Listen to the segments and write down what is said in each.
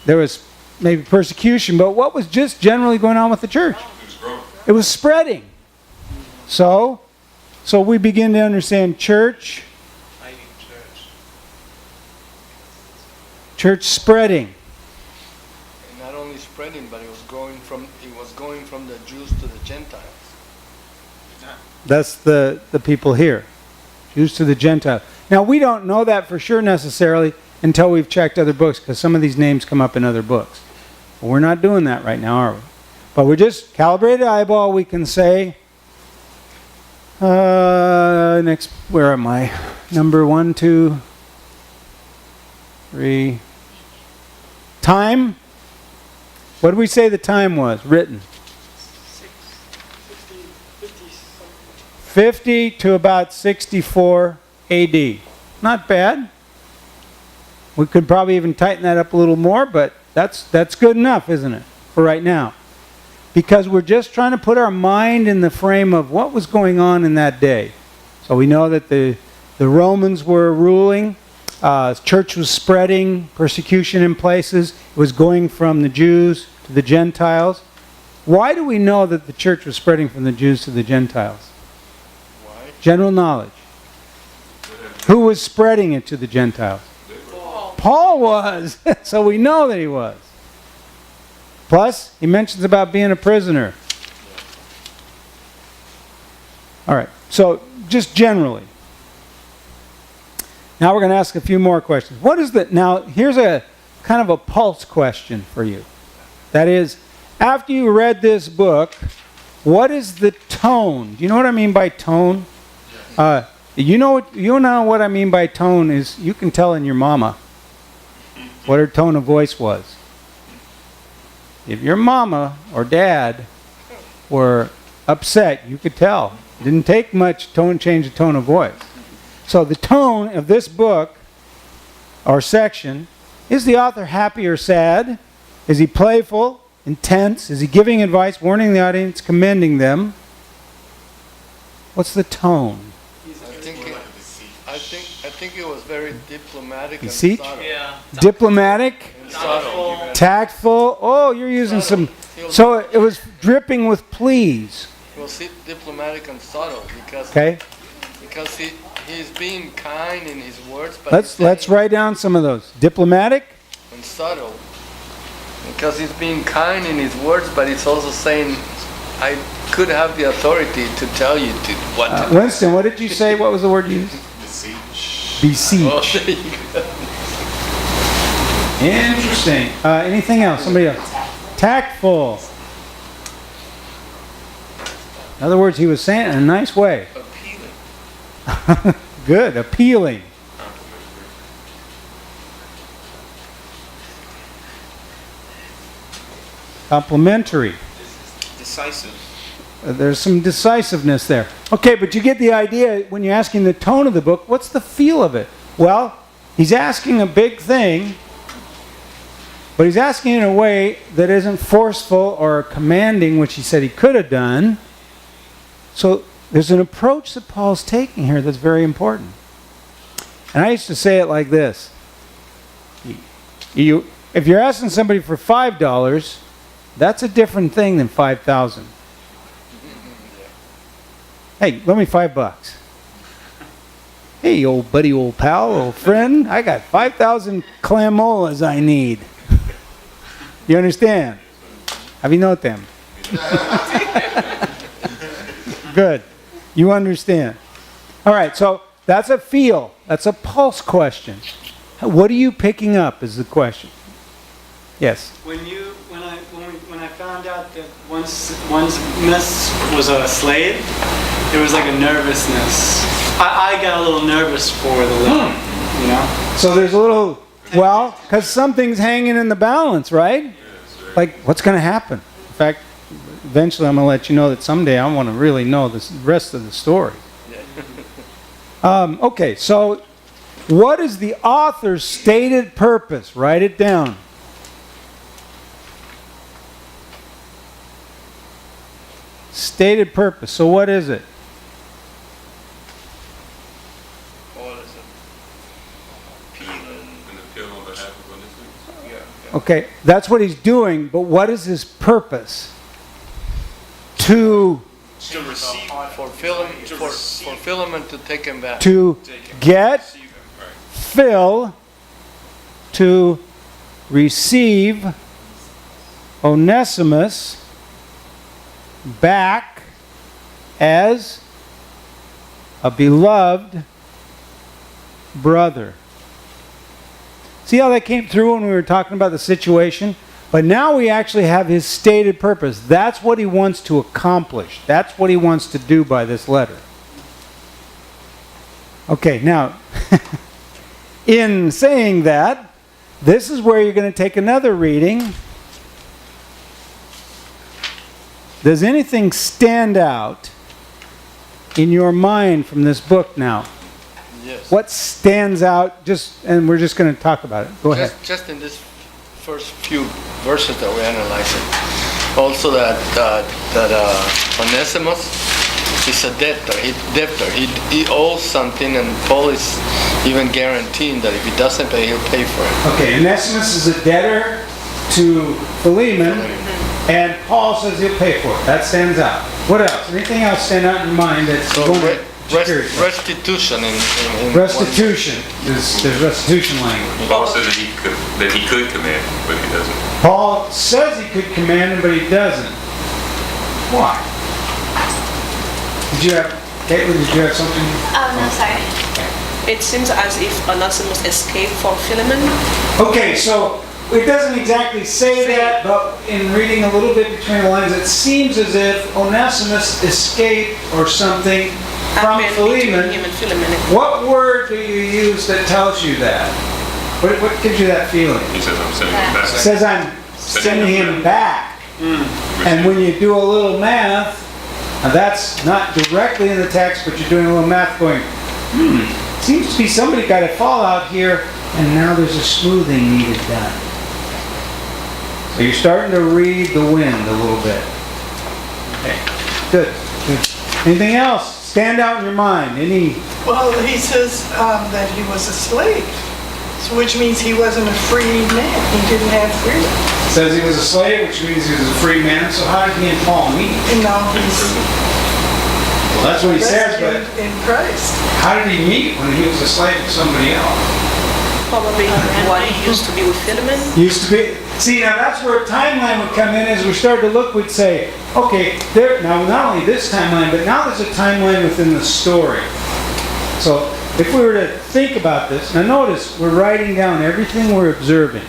there was maybe persecution, but what was just generally going on with the church? It was spreading. So we begin to understand church spreading. And not only spreading, but it was going from the Jews to the Gentiles. That's the people here. Jews to the Gentiles. Now, we don't know that for sure necessarily until we've checked other books, because some of these names come up in other books. But we're not doing that right now, are we? But we're just calibrated eyeball. We can say, next, where am I? Number 1, 2, 3. Time. What did we say the time was written? 50 to about 64 AD. Not bad. We could probably even tighten that up a little more, but that's good enough, isn't it, for right now? Because we're just trying to put our mind in the frame of what was going on in that day. So we know that the Romans were ruling, church was spreading, persecution in places. It was going from the Jews to the Gentiles. Why do we know that the church was spreading from the Jews to the Gentiles? Why? General knowledge. Who was spreading it to the Gentiles? Paul was. So we know that he was. Plus, he mentions about being a prisoner. All right. So, just generally. Now we're going to ask a few more questions. Now, here's a kind of a pulse question for you. That is, after you read this book, what is the tone? Do you know what I mean by tone? You know what I mean by tone is you can tell in your mama what her tone of voice was. If your mama or dad were upset, you could tell. It didn't take much change the tone of voice. So the tone of this book or section, is the author happy or sad? Is he playful, intense? Is he giving advice, warning the audience, commending them? What's the tone? I think it was very diplomatic and Deceit? subtle. Yeah. Diplomatic? And subtle. Tactful? Oh, you're using some... So it was dripping with pleas. It was diplomatic and subtle because he's being kind in his words, but Let's write down some of those. Diplomatic? And subtle. Because he's being kind in his words, but he's also saying, I could have the authority to tell you what to do. Winston, what did you say? What was the word you used? Beseech. Oh, there you go. Interesting. Anything else? Somebody else? Tactful. In other words, he was saying it in a nice way. Appealing. Good. Appealing. Complimentary. Decisive. There's some decisiveness there. Okay, but you get the idea when you're asking the tone of the book, what's the feel of it? Well, he's asking a big thing, but he's asking in a way that isn't forceful or commanding, which he said he could have done. So there's an approach that Paul's taking here that's very important. And I used to say it like this. If you're asking somebody for $5, that's a different thing than 5,000. Hey, lend me $5. Hey, old buddy, old pal, old friend, I got 5,000 clamolas I need. You understand? Have you noted them? Good. You understand. All right, so that's a feel. That's a pulse question. What are you picking up is the question. Yes? When I found out that one's miss was a slave, there was like a nervousness. I got a little nervous for the living, you know? So there's a little, well, because something's hanging in the balance, right? Like, what's going to happen? In fact, eventually I'm going to let you know that someday I want to really know the rest of the story. Okay, so what is the author's stated purpose? Write it down. Stated purpose. So what is it? What is it? Appealing. An appeal on behalf of innocence? Yeah. Okay, that's what he's doing, but what is his purpose? To fulfillment to take him back. Get, fill, to receive Onesimus back as a beloved brother. See how that came through when we were talking about the situation? But now we actually have his stated purpose. That's what he wants to accomplish. That's what he wants to do by this letter. Okay, now, in saying that, this is where you're going to take another reading. Does anything stand out in your mind from this book now? Yes. What stands out? And we're just going to talk about it. Go ahead. Just in this first few verses that we're analyzing. Also that Onesimus is a debtor. He owes something, and Paul is even guaranteeing that if he doesn't pay, he'll pay for it. Okay, Onesimus is a debtor to Philemon, and Paul says he'll pay for it. That stands out. What else? Anything else stand out in your mind that's going to... Restitution in restitution. There's restitution language. Paul says that he could command, but he doesn't. Paul says he could command him, but he doesn't. Why? Caitlin, did you have something? No, sorry. It seems as if Onesimus escaped from Philemon. Okay, so it doesn't exactly say that, but in reading a little bit between the lines, it seems as if Onesimus escaped or something from Philemon. Him and Philemon. What word do you use that tells you that? What gives you that feeling? He says, I'm sending him back. It says, I'm sending him back. And when you do a little math, now that's not directly in the text, but you're doing a little math going, seems to be somebody got a fallout here, and now there's a smoothing needed done. So you're starting to read the wind a little bit. Okay, good. Anything else stand out in your mind? Well, he says that he was a slave, so which means he wasn't a free man. He didn't have freedom. Says he was a slave, which means he was a free man. So how did he and Paul meet? Well, that's what he says, but in Christ. how did he meet when he was a slave to somebody else? Probably what he used to be with Philemon. Used to be. See, now that's where a timeline would come in. As we started to look, we'd say, okay, now not only this timeline, but now there's a timeline within the story. So if we were to think about this, now notice we're writing down everything we're observing,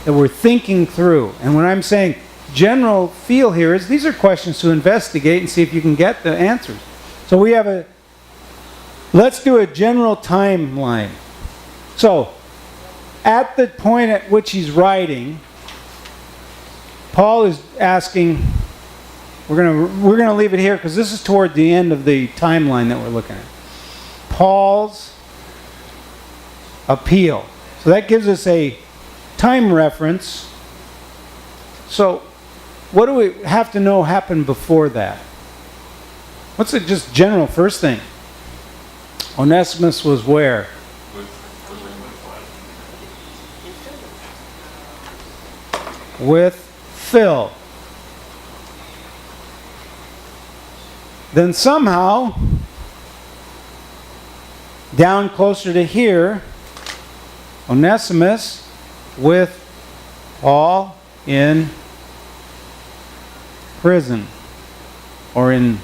that we're thinking through. And when I'm saying general feel here is these are questions to investigate and see if you can get the answers. So we have let's do a general timeline. So at the point at which he's writing, Paul is asking, we're gonna leave it here because this is toward the end of the timeline that we're looking at. Paul's appeal. So that gives us a time reference. So what do we have to know happened before that? What's the just general first thing? Onesimus was where? With Phil. Then somehow, down closer to here, Onesimus with Paul in prison, or in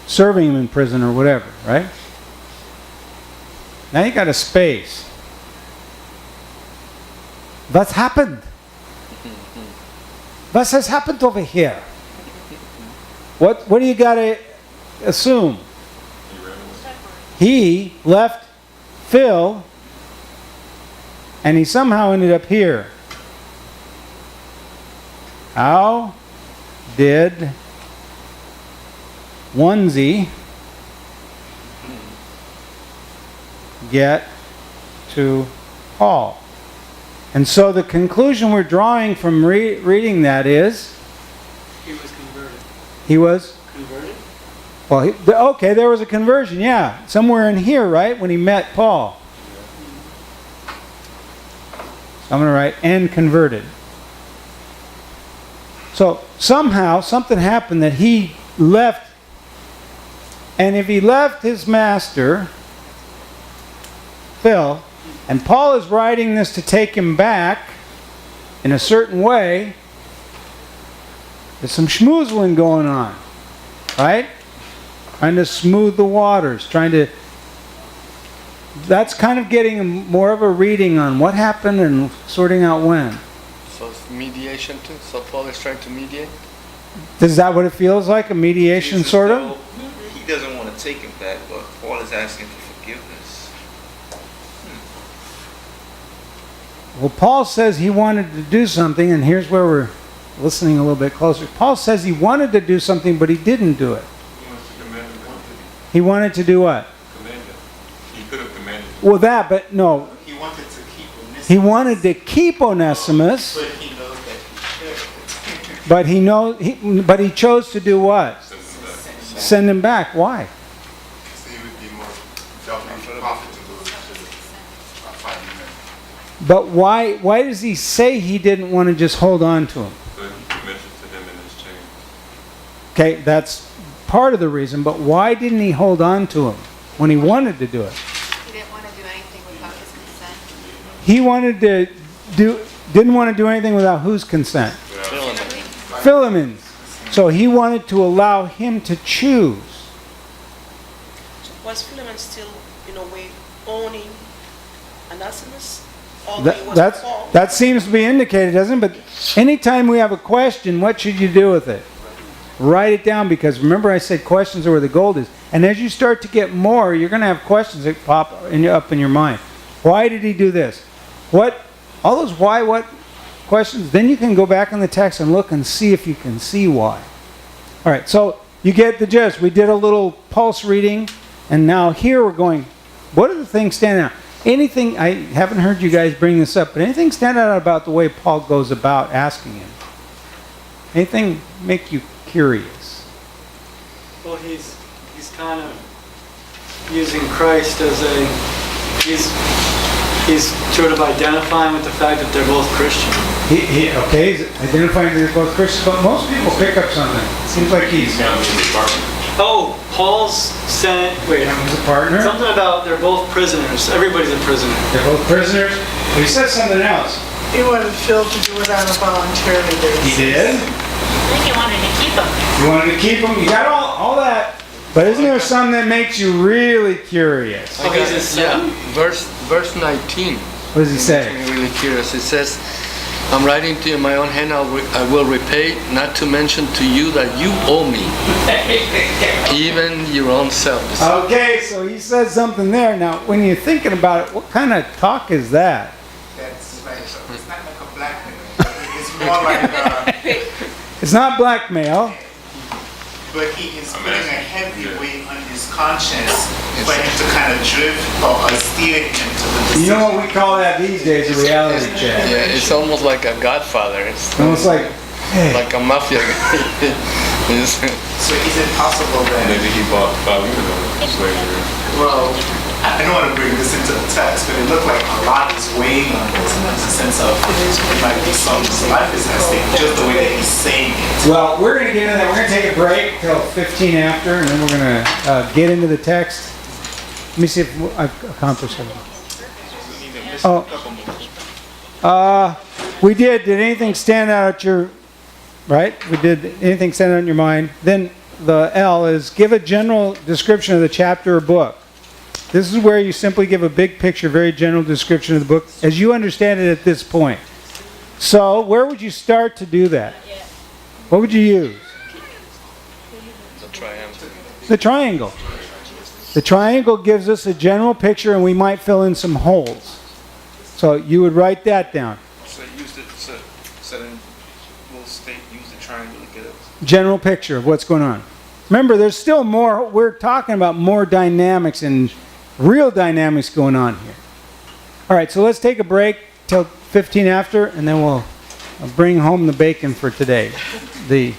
serving him in prison or whatever, right? Now you got a space. What's happened? What has happened over here? What do you got to assume? He left Phil and he somehow ended up here. How did onesie get to Paul? And so the conclusion we're drawing from reading that is... He was converted. He was? Converted? Well, okay, there was a conversion, yeah. Somewhere in here, right? When he met Paul. So I'm going to write, and converted. So somehow something happened that he left. And if he left his master, Phil, and Paul is writing this to take him back in a certain way, there's some schmoozling going on, right? Trying to smooth the waters, that's kind of getting more of a reading on what happened and sorting out when. So it's mediation too? So Paul is trying to mediate? Is that what it feels like? A mediation, Jesus, sort though, of? he doesn't want to take him back, but Paul is asking for forgiveness. Well, Paul says he wanted to do something, and here's where we're listening a little bit closer. Paul says he wanted to do something, but he didn't do it. He wants to command him what? He wanted to do what? Command him. He could have commanded him. Well, that, but no. He wanted to keep Onesimus. He wanted to keep Onesimus, But he knows that he should. but he chose to do what? Send him back. Send him back. Why? So he would be more profitable to fighting them. But why does he say he didn't want to just hold on to him? So he committed to him in his chains. Okay, that's part of the reason, but why didn't he hold on to him when he wanted to do it? He didn't want to do anything without his consent. He didn't want to do anything without whose consent? Philemon's. So he wanted to allow him to choose. Was Philemon still, in a way, owning Onesimus? Although it was Paul? That seems to be indicated, doesn't it? But anytime we have a question, what should you do with it? Write it down, because remember I said questions are where the gold is. And as you start to get more, you're going to have questions that pop up in your mind. Why did he do this? What? All those why, what questions. Then you can go back in the text and look and see if you can see why. All right, so you get the gist. We did a little pulse reading, and now here we're going, what are the things standing out? Anything, I haven't heard you guys bring this up, but anything stand out about the way Paul goes about asking him? Anything make you curious? Well, he's kind of using Christ as he's sort of identifying with the fact that they're both Christian. Okay, he's identifying that they're both Christians, but most people pick up something. Seems like he's Oh, Paul's saying, wait, his partner. something about they're both prisoners. Everybody's a prisoner. They're both prisoners. But he said something else. He wanted Phil to do it on a voluntary basis. He did. I think he wanted to keep him. You wanted to keep him. You got all that. But isn't there some that makes you really curious? Oh, he's his son? Yeah, verse 19. What does he say? Makes me really curious. It says, I'm writing to you in my own hand, I will repay, not to mention to you that you owe me, even your own selves. Okay, so he says something there. Now, when you're thinking about it, what kind of talk is that? That's right. It's not like a blackmail. It's more like It's not blackmail. but he is putting a heavy weight on his conscience for him to kind of drift or steer him to the decision. You know what we call that these days? A reality check. Yeah, it's almost like a Godfather. It's Almost like, hey, like a mafia guy. It's- So is it possible that, Maybe he bought Philemon slavery. well, I don't want to bring this into the text, but it looked like a lot is weighing on this in the sense of it might be some life is at stake, just the way that he's saying it. well, we're going to get into that. We're going to take a break till 15 after, and then we're going to get into the text. Let me see if I've accomplished something. We did. Did anything stand out at your, right? We did. Anything stand out in your mind? Then the L is give a general description of the chapter or book. This is where you simply give a big picture, very general description of the book as you understand it at this point. So, where would you start to do that? What would you use? The triumph. The triangle. The triangle gives us a general picture, and we might fill in some holes. So, you would write that down. So then we'll use the triangle to get a General picture of what's going on. Remember, there's still more. We're talking about more dynamics and real dynamics going on here. All right, so let's take a break till 15 after, and then we'll bring home the bacon for today. The